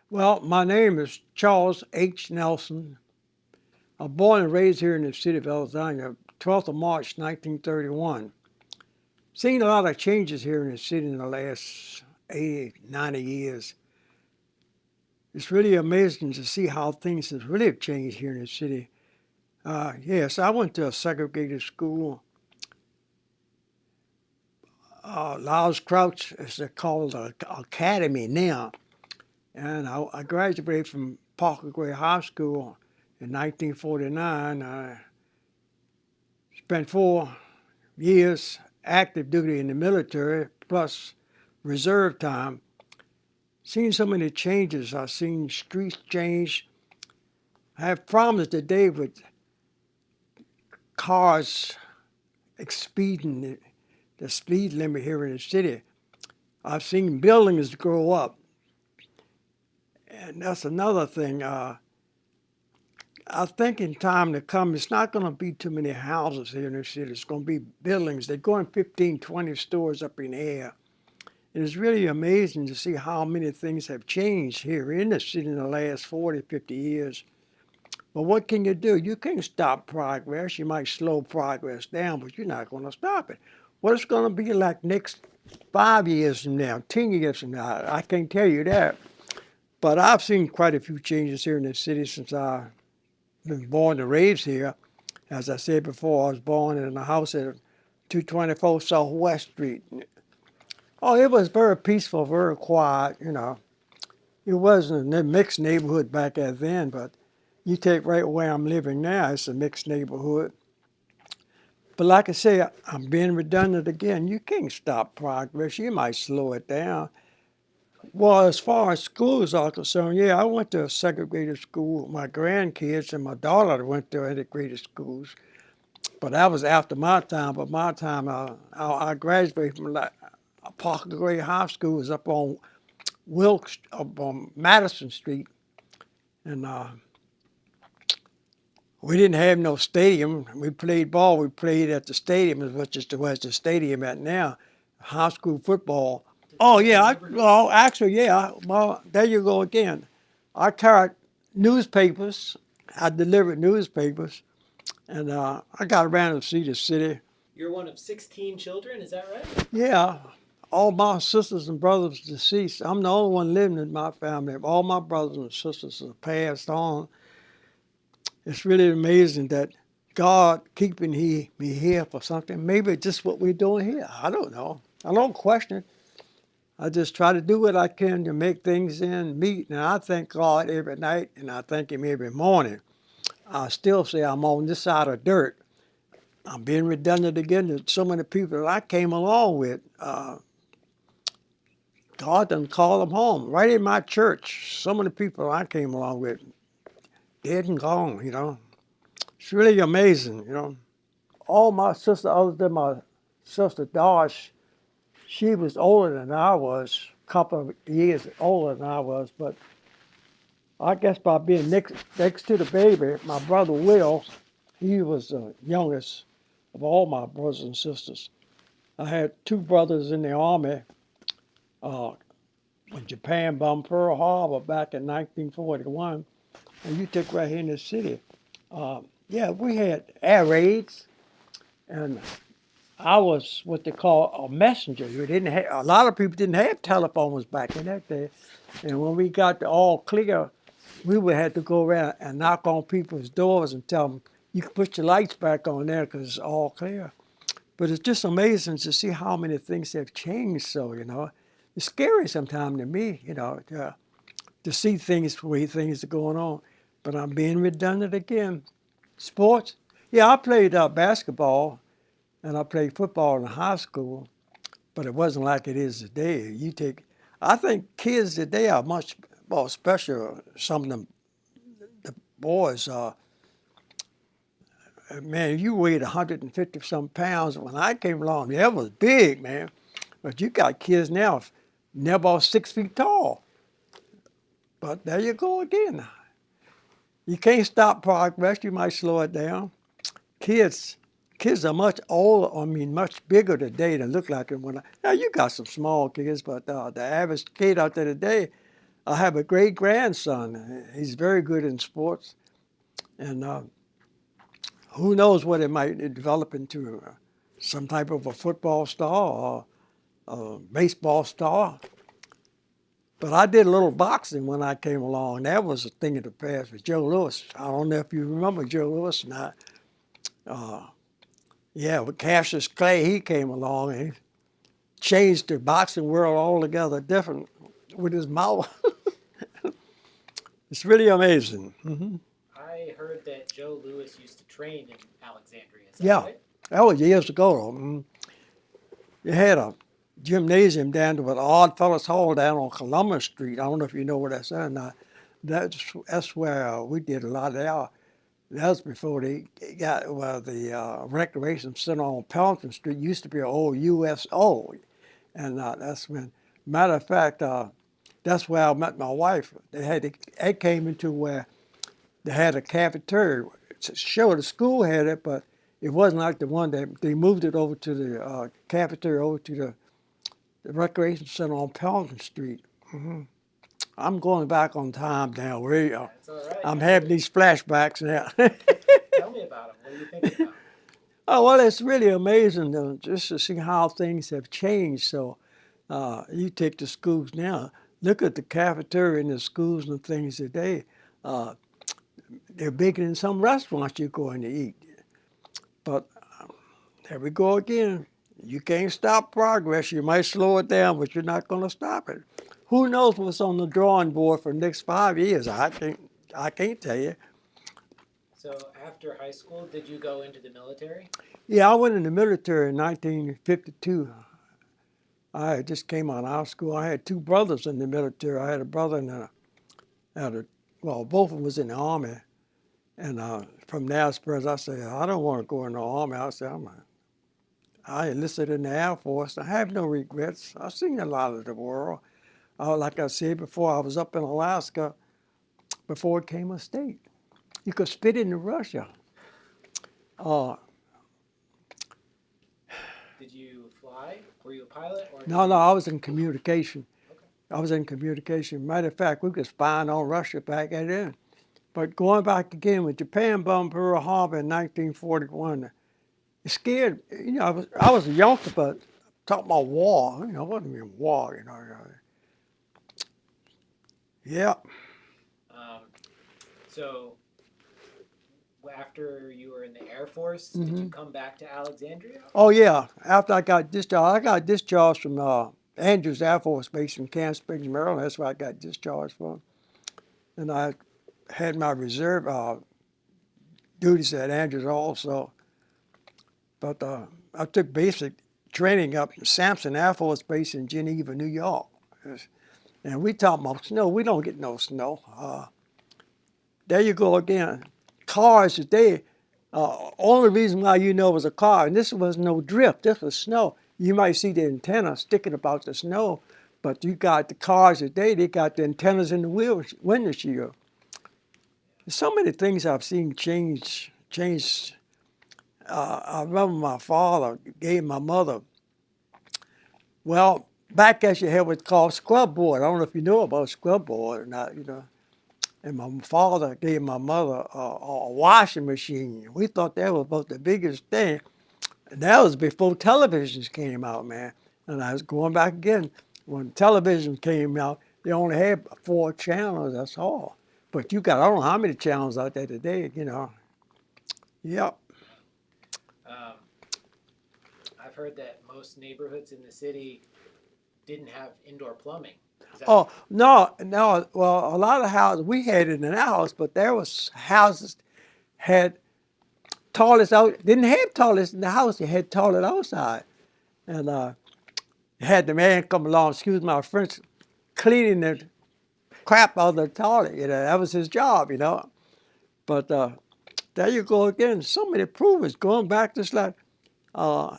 Well, my name is Charles H. Nelson. I'm born and raised here in the city of Alexandria, 12th of March, 1931. Seen a lot of changes here in the city in the last 80, 90 years. It's really amazing to see how things have really changed here in the city. Yes, I went to a segregated school. Lowes Crouch, as they're called, academy now. And I graduated from Parker Gray High School in 1949. I spent 4 years active duty in the military plus reserve time. Seen so many changes. I've seen streets change. I have problems today with cars exceeding the speed limit here in the city. I've seen buildings grow up. And that's another thing. I think in time to come, it's not going to be too many houses here in the city. It's going to be buildings. They're going 15, 20 stories up in the air. And it's really amazing to see how many things have changed here in the city in the last 40, 50 years. But what can you do? You can't stop progress. You might slow progress down, but you're not going to stop it. What it's going to be like next 5 years from now, 10 years from now, I can't tell you that. But I've seen quite a few changes here in the city since I've been born and raised here. As I said before, I was born in a house at 224 Southwest Street. Oh, it was very peaceful, very quiet, you know. It wasn't a mixed neighborhood back then, but you take right where I'm living now, it's a mixed neighborhood. But like I say, I'm being redundant again. You can't stop progress. You might slow it down. Well, as far as schools are concerned, yeah, I went to a segregated school. My grandkids and my daughter went to integrated schools. But that was after my time. But my time, I graduated from Parker Gray High School. Was up on up on Madison Street, and we didn't have no stadium. We played ball. We played at the stadium, which is where's the stadium at now, high school football. Oh yeah, well actually yeah. Well, there you go again. I carried newspapers. I delivered newspapers, and I got around to see the city. You're one of 16 children, is that right? Yeah, all my sisters and brothers deceased. I'm the only one living in my family. All my brothers and sisters have passed on. It's really amazing that God keeping me here for something. Maybe just what we're doing here. I don't know. I don't question it. I just try to do what I can to make things in meet. And I thank God every night and I thank Him every morning. I still say I'm on this side of dirt. I'm being redundant again to so many people that I came along with. God done call them home. Right in my church, so many people I came along with, dead and gone, you know. It's really amazing, you know. All my sister, other than my sister Dosh, she was older than I was, a couple of years older than I was, but I guess by being next to the baby, my brother Will, he was the youngest of all my brothers and sisters. I had two brothers in the Army uh, when Japan bombed Pearl Harbor back in 1941, and you took right here in the city. Yeah, we had air raids, and I was what they call a messenger. We didn't have, a lot of people didn't have telephones back in that day, and when we got the all clear, we would have to go around and knock on people's doors and tell them you can put your lights back on there because it's all clear. But it's just amazing to see how many things have changed. So you know, it's scary sometimes to me, you know, to see things the way things are going on. But I'm being redundant again. Sports, yeah, I played basketball and I played football in high school, but it wasn't like it is today. I think kids today are much more special. Some of them, the boys, man, you weighed 150 some pounds. When I came along, that was big, man. But you got kids now, never 6 feet tall. But there you go again. You can't stop progress. You might slow it down. Kids are much older, much bigger today than look like it when now you got some small kids, but the average kid out there today, I have a great grandson. He's very good in sports, and who knows what it might develop into, some type of a football star or a baseball star. But I did a little boxing when I came along. That was a thing of the past with Joe Louis. I don't know if you remember Joe Louis or not. Yeah, with Cassius Clay, he came along and he changed the boxing world altogether different with his mouth. It's really amazing. I heard that Joe Louis used to train in Alexandria. Is that Yeah, right? that was years ago. You had a gymnasium down to an Odd Fellows Hall down on Columbus Street. I don't know if you know where that's at. Now, that's where we did a lot of that. That was before they got the recreation center on Pelton Street used to be an old USO, and that's when. Matter of fact, that's where I met my wife. It came into where they had a cafeteria. Sure, the school had it, but it wasn't like the one that they moved it over to the cafeteria over to the recreation center on Pelton Street. I'm going back on time now. That's all right. I'm having these flashbacks now. Tell me about him. What are you thinking about? Oh, well, it's really amazing just to see how things have changed. So you take the schools now, look at the cafeteria in the schools and things today. They're bigger than some restaurants you're going to eat. But there we go again. You can't stop progress. You might slow it down, but you're not going to stop it. Who knows what's on the drawing board for the next 5 years? I can't tell you. So after high school, did you go into the military? Yeah, I went in the military in 1952. I just came out of high school. I had two brothers in the military. I had a brother well, both of them was in the Army. And from there, I said, I don't want to go in the Army. I enlisted in the Air Force. I have no regrets. I've seen a lot of the world. Like I said before, I was up in Alaska before it came a state. You could spit into Russia. Did you fly? Were you a pilot? Or No, I was in communication. Okay. I was in communication. Matter of fact, we was spying on Russia back then. But going back again, when Japan bombed Pearl Harbor in 1941, it scared, I was a youngster, but talking about war, it wasn't even war, Yeah. So after you were in the Air Force, did you come back to Alexandria? Oh, yeah. After I got discharged from Andrews Air Force Base in Camp Springs, Maryland. That's where I got discharged from. And I had my reserve duties at Andrews also. But I took basic training up at Sampson Air Force Base in Geneva, New York. And we talk about snow. We don't get no snow. There you go again. Cars today, only reason why you know it was a car, and this was no drift, this was snow. You might see the antenna sticking about the snow, but you got the cars today, they got the antennas in the window shield. So many things I've seen change. I remember my father gave my mother, well, back as you had what's called scrub board. I don't know if you know about scrub board or not, And my father gave my mother a washing machine. We thought that was about the biggest thing. And that was before televisions came out, man. And I was going back again. When television came out, they only had 4 channels, that's all. But you got, I don't know how many channels out there today, Yep. I've heard that most neighborhoods in the city didn't have indoor plumbing. Oh, no. Well, a lot of houses, we had it in our house, but there was houses had toilets out, didn't have toilets in the house, they had toilet outside. And had the man come along, excuse my French, cleaning the crap out of the toilet, that was his job, But there you go again, so many improvements, going back just like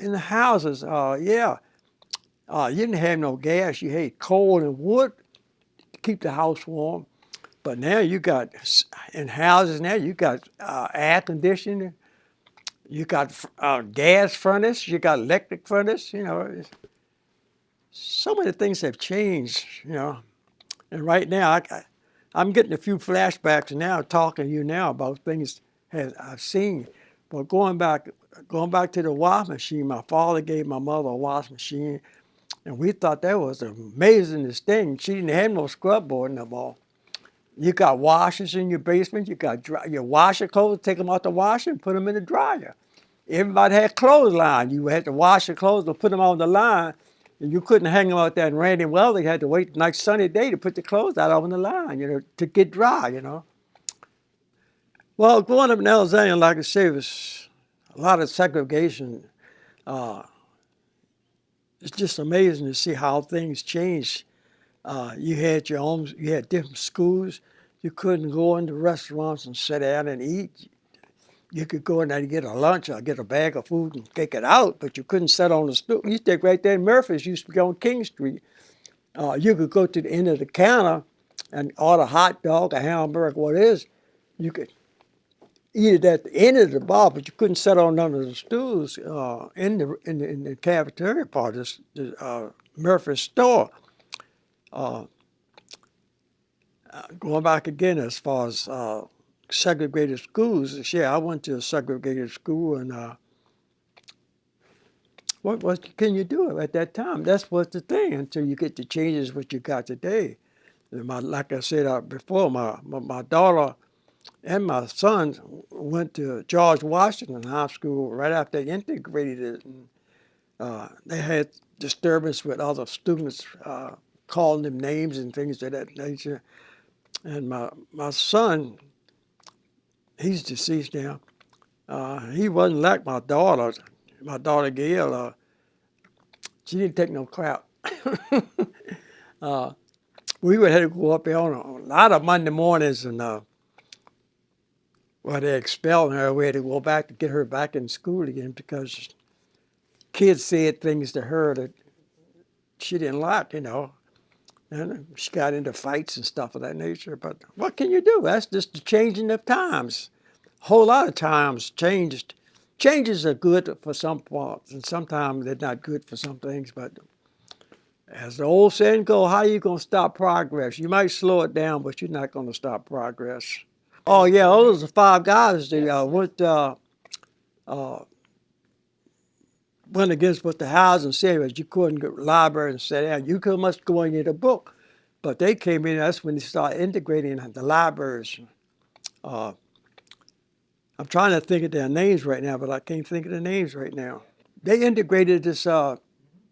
in the houses, yeah. You didn't have no gas. You had coal and wood to keep the house warm. But now you got, in houses now, you got air conditioning. You got gas furnace. You got electric furnace. So many things have changed, And right now, I'm getting a few flashbacks now, talking to you now about things that I've seen. But going back to the washing machine, my father gave my mother a washing machine, and we thought that was the amazingest thing. She didn't have no scrub board no more. You got washers in your basement. You got you wash your clothes, take them out the washer, and put them in the dryer. Everybody had clothesline. You had to wash your clothes and put them on the line. And you couldn't hang them out there in rainy weather. You had to wait a nice sunny day to put the clothes out on the line, to get dry. Well, growing up in Alexandria, like I say, was a lot of segregation. Uh, it's just amazing to see how things changed. You had different schools. You couldn't go into restaurants and sit down and eat. You could go in there and get a lunch or get a bag of food and take it out, but you couldn't sit on the stool. You take right there in Murphy's, used to be on King Street. You could go to the end of the counter and order a hot dog, a hamburger, what it is. You could eat it at the end of the bar, but you couldn't sit on none of the stools in the cafeteria part of the Murphy's store. Uh, Going back again as far as segregated schools, yeah, I went to a segregated school, and what can you do at that time? That's what's the thing until you get the changes what you got today. Like I said before, my daughter and my son went to George Washington High School right after they integrated it. And, they had disturbance with other students calling them names and things of that nature. And my son, he's deceased now. He wasn't like my daughter. My daughter Gail, she didn't take no crap. We would have to go up there on a lot of Monday mornings, and they expelled her. We had to go back to get her back in school again because kids said things to her that she didn't like. And she got into fights and stuff of that nature. But what can you do? That's just the changing of times. A whole lot of times changed. Changes are good for some parts, and sometimes they're not good for some things. But as the old saying goes, how are you going to stop progress? You might slow it down, but you're not going to stop progress. Oh, yeah, those are five guys that went against what the housing said was you couldn't go to the library and sit down. You must go and get a book. But they came in, that's when they started integrating the libraries. I'm trying to think of their names right now, but I can't think of the names right now. They integrated this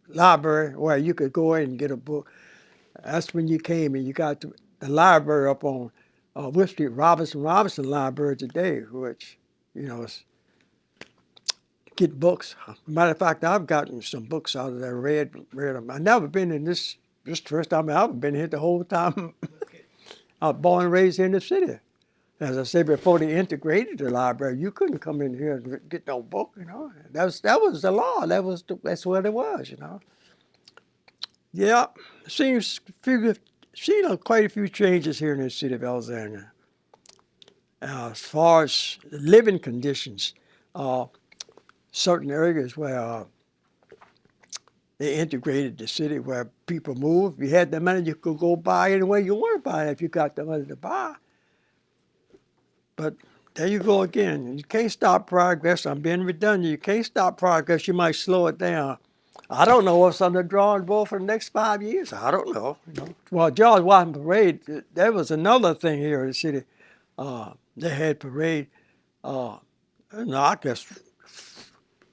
library where you could go in and get a book. That's when you came and you got the library up on Wood Street, Robinson Library today, which, is get books. Matter of fact, I've gotten some books out of there, read them. I've never been in this the first time I've been here the whole time. I was born and raised here in the city. As I said before, they integrated the library. You couldn't come in here and get no book. That was the law. That's what it was. Yeah, seems seen quite a few changes here in the city of Alexandria. As far as living conditions, certain areas where they integrated the city where people moved. If you had the money, you could go buy anywhere you want to buy if you got the money to buy. But there you go again. You can't stop progress. I'm being redundant. You can't stop progress. You might slow it down. I don't know what's on the drawing board for the next 5 years. I don't know. Well, George Washington Parade, there was another thing here in the city. They had parade, I guess,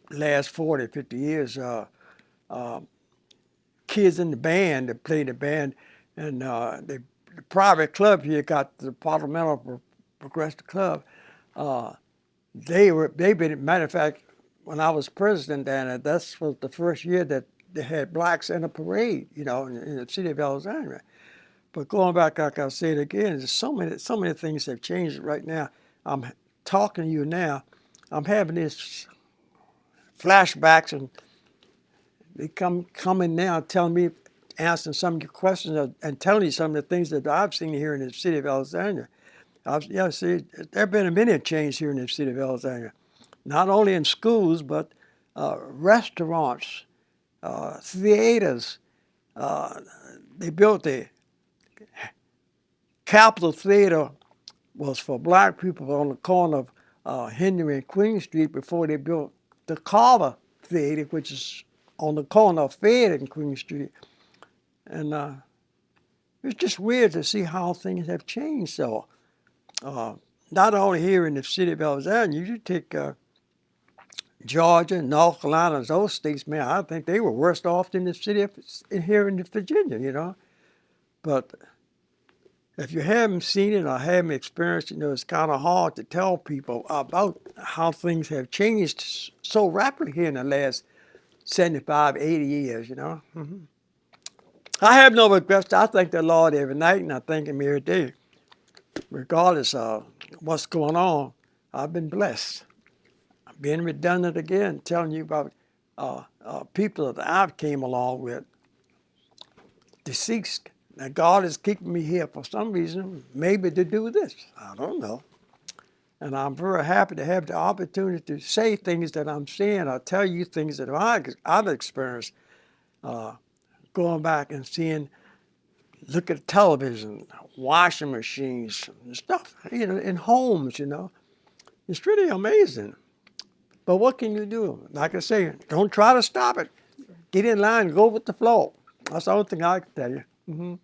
last 40, 50 years. Kids in the band that played the band, and the private club here got the Parliamentary Progressive Club. Matter of fact, when I was president, and that was the first year that they had blacks in a parade, in the city of Alexandria. But going back, like I said again, there's so many things have changed right now. I'm talking to you now. I'm having these flashbacks, and they coming now telling me, answering some of your questions and telling you some of the things that I've seen here in the city of Alexandria. See, there have been many changes here in the city of Alexandria, not only in schools, but restaurants, theaters. They built the Capitol Theater was for black people on the corner of Henry and Queen Street before they built the Carter Theater, which is on the corner of Fayette and Queen Street. And it's just weird to see how things have changed. So, not only here in the city of Alexandria, you take Georgia, North Carolina, those states, man, I think they were worse off than the city of here in Virginia, you know. But if you haven't seen it or haven't experienced it, you know, it's kind of hard to tell people about how things have changed so rapidly here in the last 75, 80 years, you know. I have no regrets. I thank the Lord every night, and I thank Him every day. Regardless of what's going on, I've been blessed. I'm being redundant again, telling you about people that I've came along with, deceased. Now, God is keeping me here for some reason, maybe to do this. I don't know. And I'm very happy to have the opportunity to say things that I'm seeing or tell you things that I've experienced going back and seeing, look at television, washing machines, and stuff, you know, in homes, you know. It's really amazing. But what can you do? Like I say, don't try to stop it. Get in line, go with the flow. That's the only thing I can tell you.